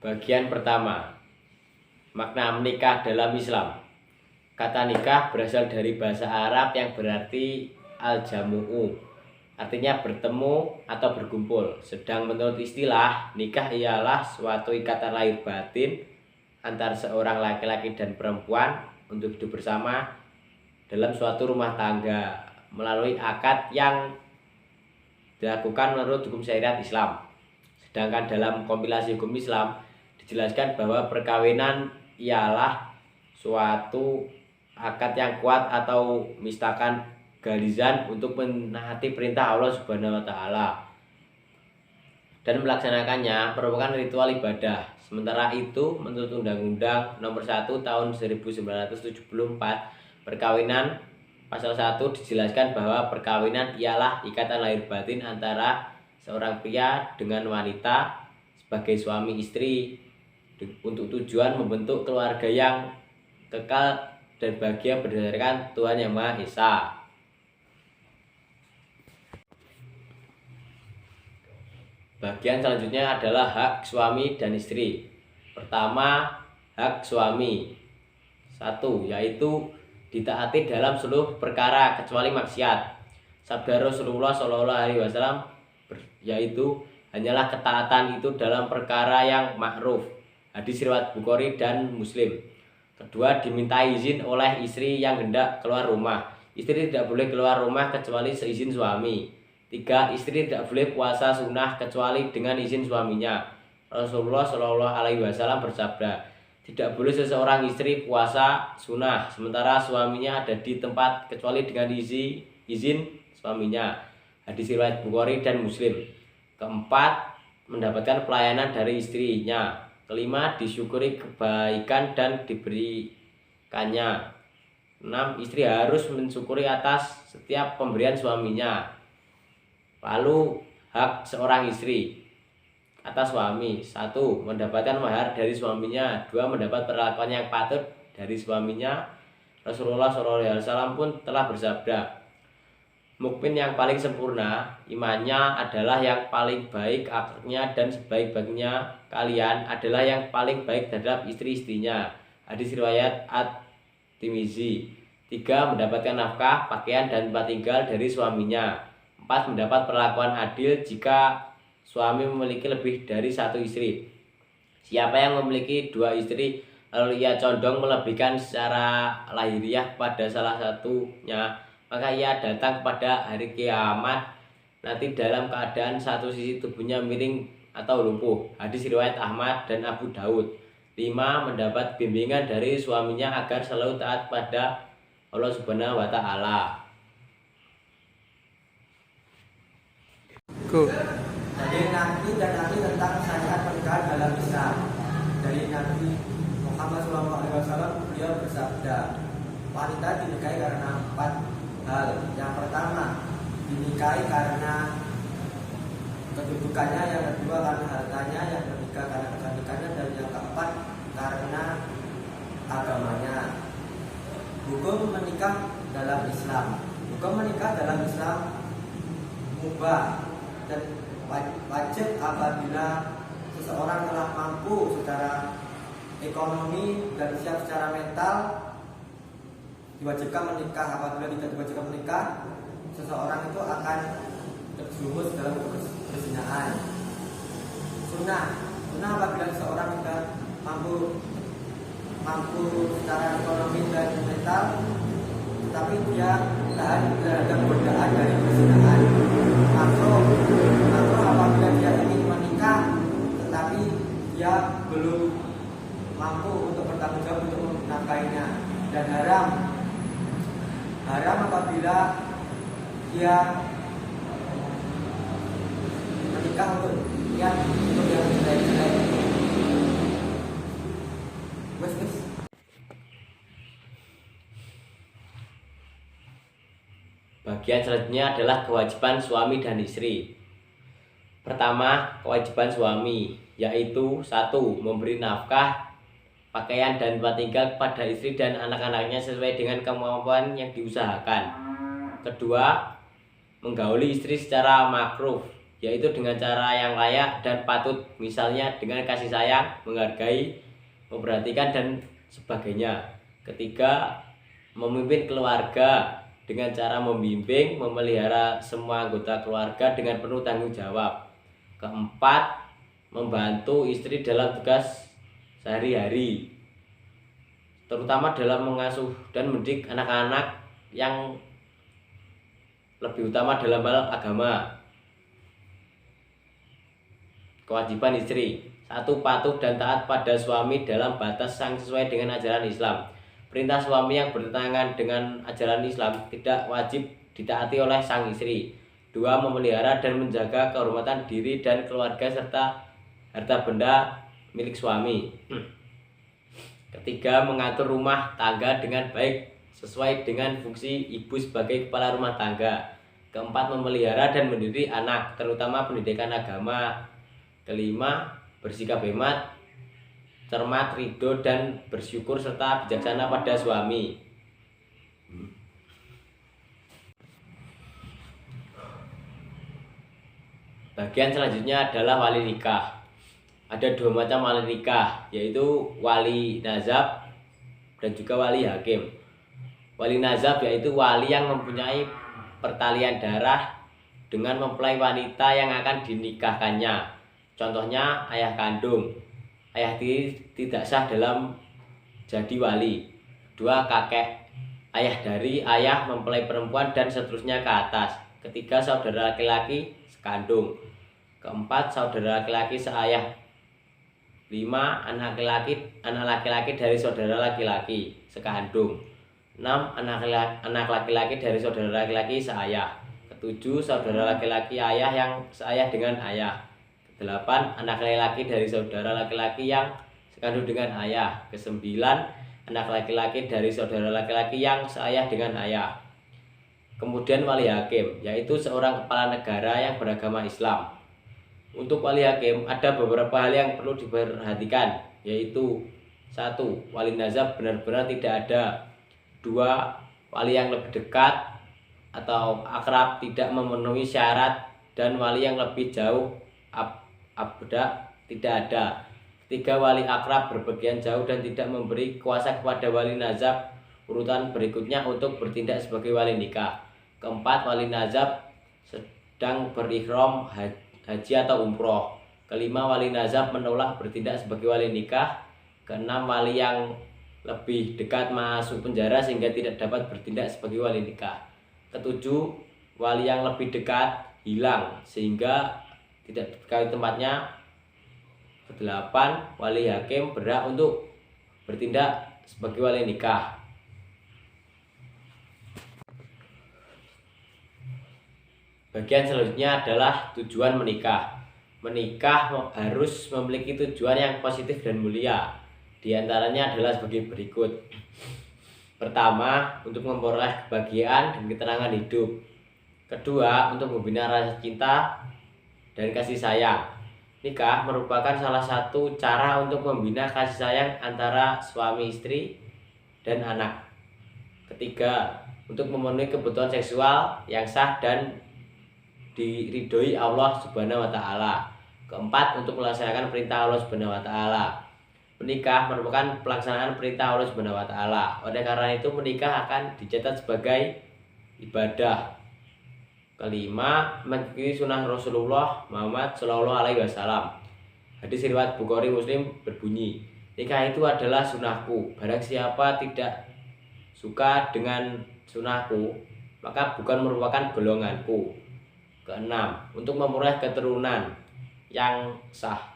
Bagian pertama, makna menikah dalam Islam. Kata nikah berasal dari bahasa Arab yang berarti al-jamu'u, artinya bertemu atau berkumpul. Sedang menurut istilah, nikah ialah suatu ikatan lahir batin antara seorang laki-laki dan perempuan untuk hidup bersama dalam suatu rumah tangga melalui akad yang dilakukan menurut hukum syariat Islam. Sedangkan dalam kompilasi hukum Islam dijelaskan bahwa perkawinan ialah suatu akad yang kuat atau misalkan galizan untuk menaati perintah Allah Subhanahu wa taala dan melaksanakannya merupakan ritual ibadah. Sementara itu, menurut Undang-Undang Nomor 1 Tahun 1974, perkawinan pasal 1 dijelaskan bahwa perkawinan ialah ikatan lahir batin antara seorang pria dengan wanita sebagai suami istri untuk tujuan membentuk keluarga yang kekal dan bahagia berdasarkan Tuhan Yang Maha Esa. Bagian selanjutnya adalah hak suami dan istri. Pertama, hak suami. 1. Yaitu ditaati dalam seluruh perkara kecuali maksiat. Sabda Rasulullah SAW yaitu hanyalah ketaatan itu dalam perkara yang ma'ruf. Hadis riwayat Bukhari dan Muslim. Kedua, diminta izin oleh istri yang hendak keluar rumah. Istri tidak boleh keluar rumah kecuali seizin suami. 3. Istri tidak boleh puasa sunnah kecuali dengan izin suaminya. Rasulullah SAW bersabda, tidak boleh seseorang istri puasa sunnah sementara suaminya ada di tempat kecuali dengan izin suaminya. Hadis riwayat Bukhari dan Muslim. Keempat, mendapatkan pelayanan dari istrinya. Kelima, disyukuri kebaikan dan diberikannya. 6. Istri harus mensyukuri atas setiap pemberian suaminya. Lalu, hak seorang istri atas suami. 1. Mendapatkan mahar dari suaminya. 2. Mendapat perlakuan yang patut dari suaminya. Rasulullah SAW pun telah bersabda, mukmin yang paling sempurna imannya adalah yang paling baik akhlaknya, dan sebaik-baiknya kalian adalah yang paling baik terhadap istri-istrinya. Hadis riwayat At-Tirmizi. 3. Mendapatkan nafkah, pakaian, dan tempat tinggal dari suaminya. 4. Mendapat perlakuan adil jika suami memiliki lebih dari satu istri. Siapa yang memiliki 2 istri lalu ia condong melebihkan secara lahiriah pada salah satunya, maka ia datang pada hari kiamat nanti dalam keadaan satu sisi tubuhnya miring atau lumpuh. Hadis riwayat Ahmad dan Abu Daud. 5. Mendapat bimbingan dari suaminya agar selalu taat pada Allah Subhanahu wa taala. Dari Nabi tentang syariat pernikahan dalam Islam. Dari Nabi Muhammad SAW, beliau bersabda, wanita dinikahi karena 4 hal. Yang pertama, dinikahi karena kedudukannya. Yang kedua, karena hartanya. Yang ketiga, karena kecantikannya. Dan yang keempat, karena agamanya. Hukum menikah dalam Islam. Hukum menikah dalam Islam mubah dan wajib apabila seseorang telah mampu secara ekonomi dan siap secara mental. Diwajibkan menikah. Apabila tidak diwajibkan menikah, seseorang itu akan terjerumus dalam perzinahan. Sunnah apabila seseorang sudah mampu secara ekonomi dan mental, tetapi dia tahan terhadap godaan dari perzinahan. Makruh apabila dia ingin menikah tetapi dia belum mampu untuk bertanggung jawab untuk menafkahinya. Dan haram apabila dia menikah untuk yang jelek-jelek. Bagian selanjutnya adalah kewajiban suami dan istri. Pertama, kewajiban suami yaitu 1. Memberi nafkah, pakaian, dan tempat tinggal kepada istri dan anak-anaknya sesuai dengan kemampuan yang diusahakan. Kedua, menggauli istri secara makruh yaitu dengan cara yang layak dan patut, misalnya dengan kasih sayang, menghargai, memperhatikan, dan sebagainya. Ketiga, memimpin keluarga dengan cara membimbing, memelihara semua anggota keluarga dengan penuh tanggung jawab. Keempat, membantu istri dalam tugas sehari-hari, terutama dalam mengasuh dan mendidik anak-anak, yang lebih utama dalam hal agama. Kewajiban istri: 1. Patuh dan taat pada suami dalam batas yang sesuai dengan ajaran Islam. Perintah suami yang bertentangan dengan ajaran Islam tidak wajib ditaati oleh sang istri. 2. Memelihara dan menjaga kehormatan diri dan keluarga serta harta benda milik suami. Ketiga, mengatur rumah tangga dengan baik sesuai dengan fungsi ibu sebagai kepala rumah tangga. Keempat, memelihara dan mendidik anak, terutama pendidikan agama. Kelima, bersikap hemat, cermat, ridho, dan bersyukur serta bijaksana pada suami. Bagian selanjutnya adalah wali nikah. Ada 2 macam wali nikah, yaitu wali nazab dan juga wali hakim. Wali nazab yaitu wali yang mempunyai pertalian darah dengan mempelai wanita yang akan dinikahkannya. Contohnya ayah kandung, ayah tiri tidak sah dalam jadi wali. 2. Kakek, ayah dari ayah mempelai perempuan dan seterusnya ke atas. Ketiga, saudara laki-laki sekandung. Keempat, saudara laki-laki seayah. 5. Anak laki-laki dari saudara laki-laki sekandung. 6. Anak laki-laki dari saudara laki-laki seayah. Ketujuh, saudara laki-laki ayah yang seayah dengan ayah. 8. Anak laki-laki dari saudara laki-laki yang sekandung dengan ayah. 9. Anak laki-laki dari saudara laki-laki yang seayah dengan ayah. Kemudian wali hakim, yaitu seorang kepala negara yang beragama Islam. Untuk wali hakim ada beberapa hal yang perlu diperhatikan, yaitu 1. Wali nazab benar-benar tidak ada. 2. Wali yang lebih dekat atau akrab tidak memenuhi syarat, dan wali yang lebih jauh abda tidak ada. 3. Wali akrab berpergian jauh dan tidak memberi kuasa kepada wali nazab urutan berikutnya untuk bertindak sebagai wali nikah. 4. Wali nazab sedang berihram haji atau umroh. 5. Wali nazab menolak bertindak sebagai wali nikah. 6. Wali yang lebih dekat masuk penjara sehingga tidak dapat bertindak sebagai wali nikah. 7. Wali yang lebih dekat hilang sehingga tidak diketahui tempatnya. 8. Wali hakim berhak untuk bertindak sebagai wali nikah. Bagian selanjutnya adalah tujuan menikah. Menikah harus memiliki tujuan yang positif dan mulia. Di antaranya adalah sebagai berikut. Pertama, untuk memperoleh kebahagiaan dan ketenangan hidup. Kedua, untuk membina rasa cinta dan kasih sayang. Nikah merupakan salah satu cara untuk membina kasih sayang antara suami istri dan anak. Ketiga, untuk memenuhi kebutuhan seksual yang sah dan diridhoi Allah Subhanahu wa taala. Keempat, untuk melaksanakan perintah Allah Subhanahu wa taala. Menikah merupakan pelaksanaan perintah Allah Subhanahu wa taala. Oleh karena itu menikah akan dicatat sebagai ibadah. Kelima, mengikuti sunnah Rasulullah Muhammad SAW. Hadis riwayat Bukhari Muslim berbunyi, nikah itu adalah sunnahku. Barang siapa tidak suka dengan sunnahku, maka bukan merupakan golonganku. Keenam, untuk memperoleh keturunan yang sah.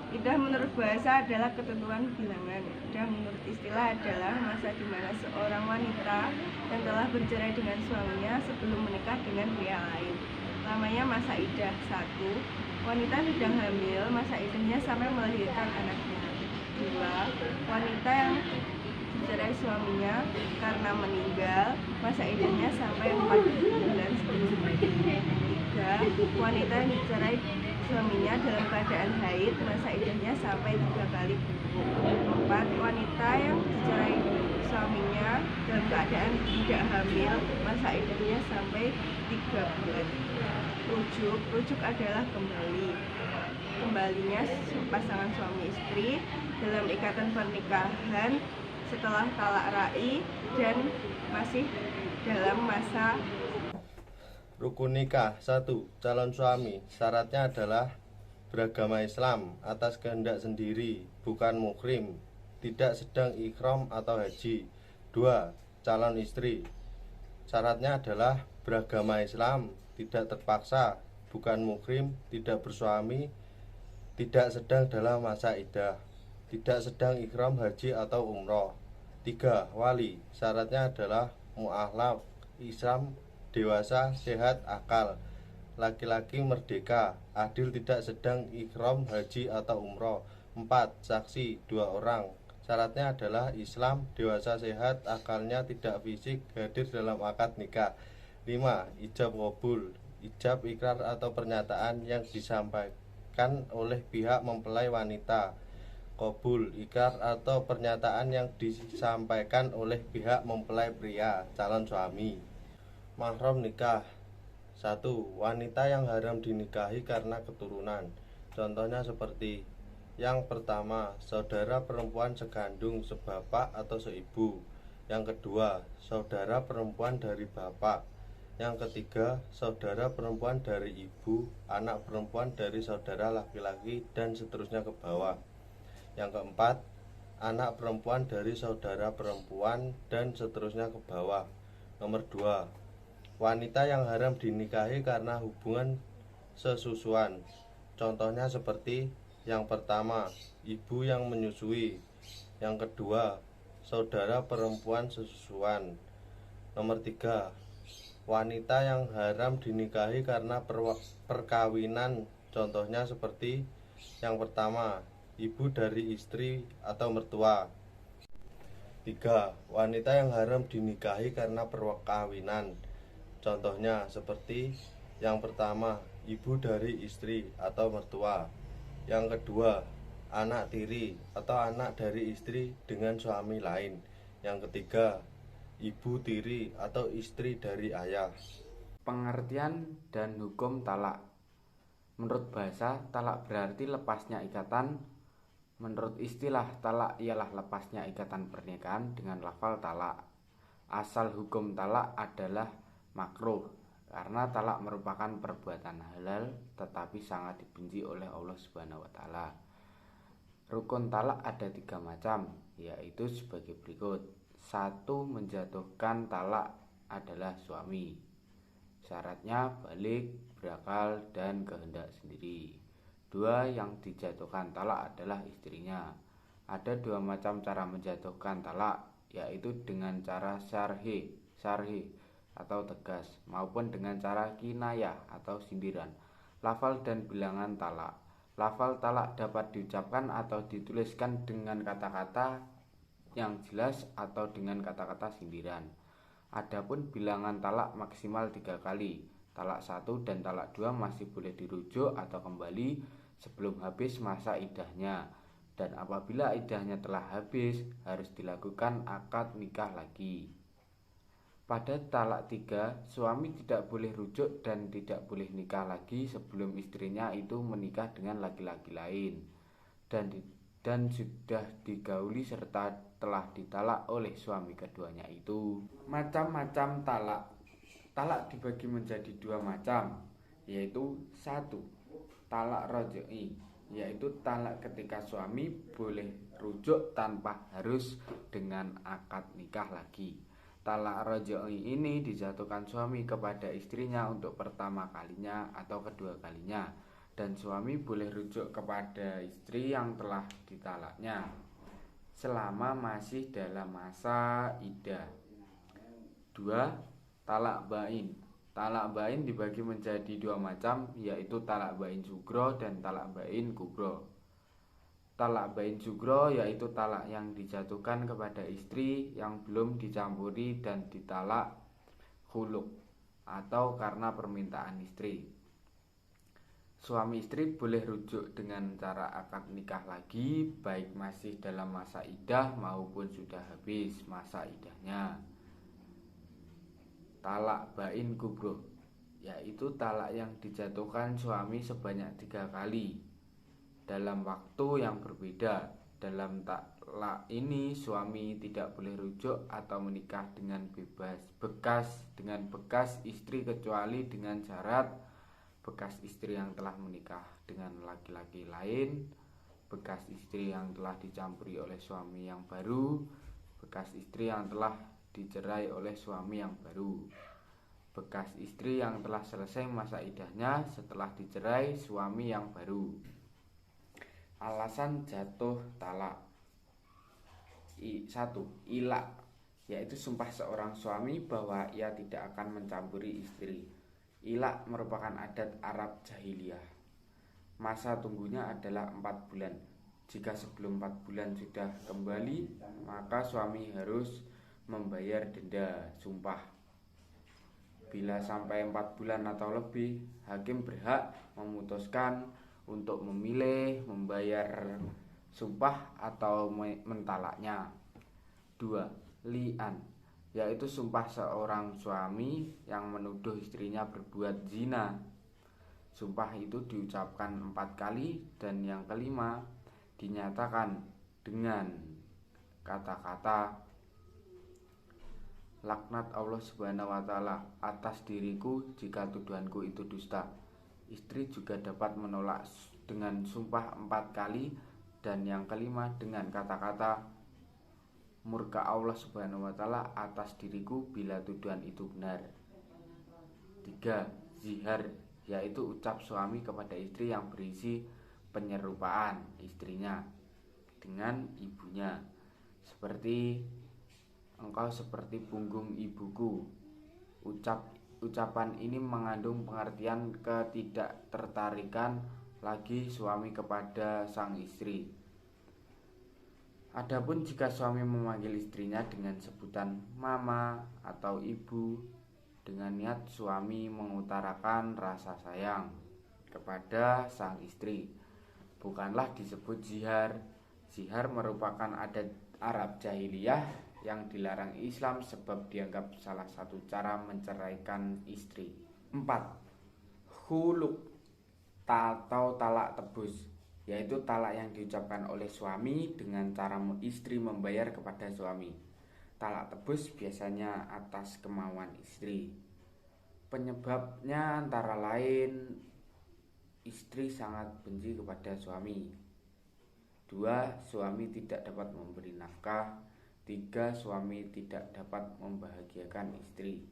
Idah menurut bahasa adalah ketentuan bilangan. Idah menurut istilah adalah masa di mana seorang wanita yang telah bercerai dengan suaminya sebelum menikah dengan pria lain. Lamanya masa idah. 1. Wanita sedang hamil, masa idahnya sampai melahirkan anaknya. 2. Wanita yang dicerai suaminya karena meninggal, masa idahnya sampai 4 bulan setelahnya. 3. Wanita yang dicerai suaminya dalam keadaan haid, masa idahnya sampai 3 kali. 4. Wanita yang dicerai suaminya dalam keadaan tidak hamil, masa iddahnya sampai 3 bulan. Rujuk adalah kembalinya pasangan suami istri dalam ikatan pernikahan setelah talak ra'i dan masih dalam masa. Rukun nikah 1. Calon suami syaratnya adalah beragama Islam atas kehendak sendiri, bukan muhrim, tidak sedang ihram atau haji. 2. Calon istri syaratnya adalah beragama Islam, tidak terpaksa, bukan muhrim, tidak bersuami, tidak sedang dalam masa iddah, tidak sedang ihram haji atau umroh. 3. Wali syaratnya adalah mu'alaf, Islam, dewasa, sehat, akal, laki-laki merdeka, adil, tidak sedang ihram haji atau umroh. 4. Saksi 2 orang syaratnya adalah Islam, dewasa, sehat, akalnya tidak fisik, hadir dalam akad nikah. 5. Ijab qabul, ijab ikrar atau pernyataan yang disampaikan oleh pihak mempelai wanita. Qabul, ikrar atau pernyataan yang disampaikan oleh pihak mempelai pria, calon suami. Mahram nikah 1. Wanita yang haram dinikahi karena keturunan. Contohnya seperti: yang pertama, saudara perempuan sekandung, sebapak atau seibu. Yang kedua, saudara perempuan dari bapak. Yang ketiga, saudara perempuan dari ibu, anak perempuan dari saudara laki-laki, dan seterusnya ke bawah. Yang keempat, anak perempuan dari saudara perempuan, dan seterusnya ke bawah. Nomor 2. Wanita yang haram dinikahi karena hubungan sesusuan. Contohnya seperti: yang pertama, ibu yang menyusui. Yang kedua, saudara perempuan sesusuan. Nomor 3. Wanita yang haram dinikahi karena perkawinan. Contohnya seperti: yang pertama, ibu dari istri atau mertua. 3. Wanita yang haram dinikahi karena perkawinan. Contohnya seperti: yang pertama, ibu dari istri atau mertua. Yang kedua, anak tiri atau anak dari istri dengan suami lain. Yang ketiga, ibu tiri atau istri dari ayah. Pengertian dan hukum talak. Menurut bahasa, talak berarti lepasnya ikatan. Menurut istilah, talak ialah lepasnya ikatan pernikahan dengan lafal talak. Asal hukum talak adalah makruh, karena talak merupakan perbuatan halal tetapi sangat dibenci oleh Allah Subhanahu wa taala. Rukun talak ada 3 macam, yaitu sebagai berikut. 1. Menjatuhkan talak adalah suami. Syaratnya balik, berakal, dan kehendak sendiri. 2. Yang dijatuhkan talak adalah istrinya. Ada 2 macam cara menjatuhkan talak, yaitu dengan cara syarhi atau tegas, maupun dengan cara kinayah atau sindiran. Lafal dan bilangan talak. Lafal talak dapat diucapkan atau dituliskan dengan kata-kata yang jelas atau dengan kata-kata sindiran. Adapun bilangan talak maksimal 3 kali. Talak 1 dan talak 2 masih boleh dirujuk atau kembali sebelum habis masa iddahnya. Dan apabila iddahnya telah habis, harus dilakukan akad nikah lagi. Pada talak 3, suami tidak boleh rujuk dan tidak boleh nikah lagi sebelum istrinya itu menikah dengan laki-laki lain dan sudah digauli serta telah ditalak oleh suami keduanya itu. Macam-macam talak. Talak dibagi menjadi 2 macam, yaitu 1. Talak raj'i, yaitu talak ketika suami boleh rujuk tanpa harus dengan akad nikah lagi. Talak raj'i ini dijatuhkan suami kepada istrinya untuk pertama kalinya atau kedua kalinya, dan suami boleh rujuk kepada istri yang telah ditalaknya selama masih dalam masa iddah. 2. Talak bain. Talak bain dibagi menjadi 2 macam, yaitu talak bain sugro dan talak bain kubro. Talak bain sugro yaitu talak yang dijatuhkan kepada istri yang belum dicampuri dan ditalak khuluk atau karena permintaan istri. Suami istri boleh rujuk dengan cara akad nikah lagi, baik masih dalam masa iddah maupun sudah habis masa iddahnya. Talak bain kubro, yaitu talak yang dijatuhkan suami sebanyak 3 kali dalam waktu yang berbeda. Dalam talak ini suami tidak boleh rujuk atau menikah dengan bekas istri kecuali dengan syarat bekas istri yang telah menikah dengan laki-laki lain, bekas istri yang telah dicampuri oleh suami yang baru, bekas istri yang telah dicerai oleh suami yang baru, bekas istri yang telah selesai masa iddahnya setelah dicerai suami yang baru. Alasan jatuh talak. 1. Ilak, yaitu sumpah seorang suami bahwa ia tidak akan mencampuri istri. Ilak merupakan adat Arab jahiliyah. Masa tunggunya adalah 4 bulan. Jika sebelum 4 bulan sudah kembali, maka suami harus membayar denda sumpah. Bila sampai 4 bulan atau lebih, hakim berhak memutuskan untuk memilih membayar sumpah atau mentalaknya. 2. Li'an, yaitu sumpah seorang suami yang menuduh istrinya berbuat zina. Sumpah itu diucapkan 4 kali dan yang kelima dinyatakan dengan kata-kata laknat Allah Subhanahu wa Ta'ala atas diriku jika tuduhanku itu dusta. Istri juga dapat menolak dengan sumpah 4 kali dan yang kelima dengan kata-kata murka Allah Subhanahu wa Ta'ala atas diriku bila tuduhan itu benar. 3. Zihar, yaitu ucap suami kepada istri yang berisi penyerupaan istrinya dengan ibunya, seperti engkau seperti punggung ibuku. Ucapan ini mengandung pengertian ketidaktertarikan lagi suami kepada sang istri. Adapun jika suami memanggil istrinya dengan sebutan mama atau ibu dengan niat suami mengutarakan rasa sayang kepada sang istri, bukanlah disebut zihar. Zihar merupakan adat Arab jahiliyah yang dilarang Islam sebab dianggap salah satu cara menceraikan istri. 4. Khuluk atau talak tebus, yaitu talak yang diucapkan oleh suami dengan cara istri membayar kepada suami. Talak tebus biasanya atas kemauan istri. Penyebabnya antara lain istri sangat benci kepada suami. 2. Suami tidak dapat memberi nafkah. 3. Suami tidak dapat membahagiakan istri.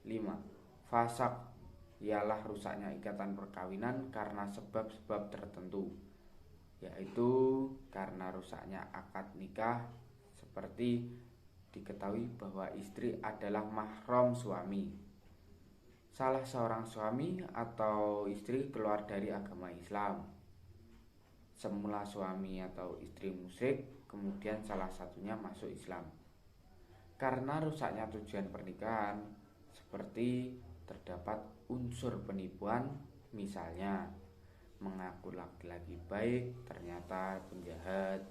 5. Fasak, ialah rusaknya ikatan perkawinan karena sebab-sebab tertentu, yaitu karena rusaknya akad nikah, seperti diketahui bahwa istri adalah mahram suami, salah seorang suami atau istri keluar dari agama Islam, semula suami atau istri musyrik, kemudian salah satunya masuk Islam. Karena rusaknya tujuan pernikahan, seperti terdapat unsur penipuan, misalnya mengaku laki-laki baik ternyata penjahat,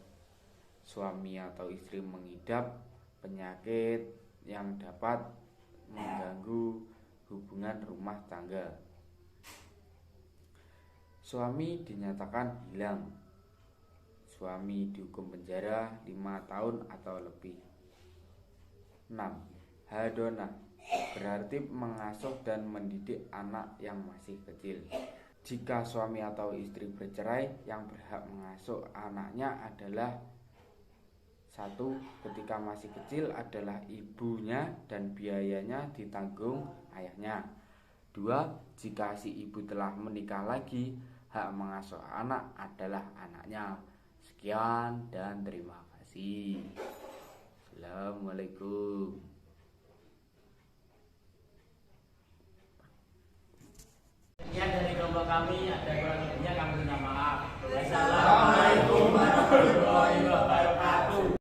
suami atau istri mengidap penyakit yang dapat mengganggu hubungan rumah tangga. Suami dinyatakan hilang, suami dihukum penjara 5 tahun atau lebih. 6. Hadonah, berarti mengasuh dan mendidik anak yang masih kecil. Jika suami atau istri bercerai, yang berhak mengasuh anaknya adalah 1. Ketika masih kecil adalah ibunya dan biayanya ditanggung ayahnya. 2. Jika si ibu telah menikah lagi, hak mengasuh anak adalah anaknya. Sekian dan terima kasih. Assalamualaikum. Sekian dari kelompok kami, ada kurang lebihnya kami minta maaf. Wassalamualaikum.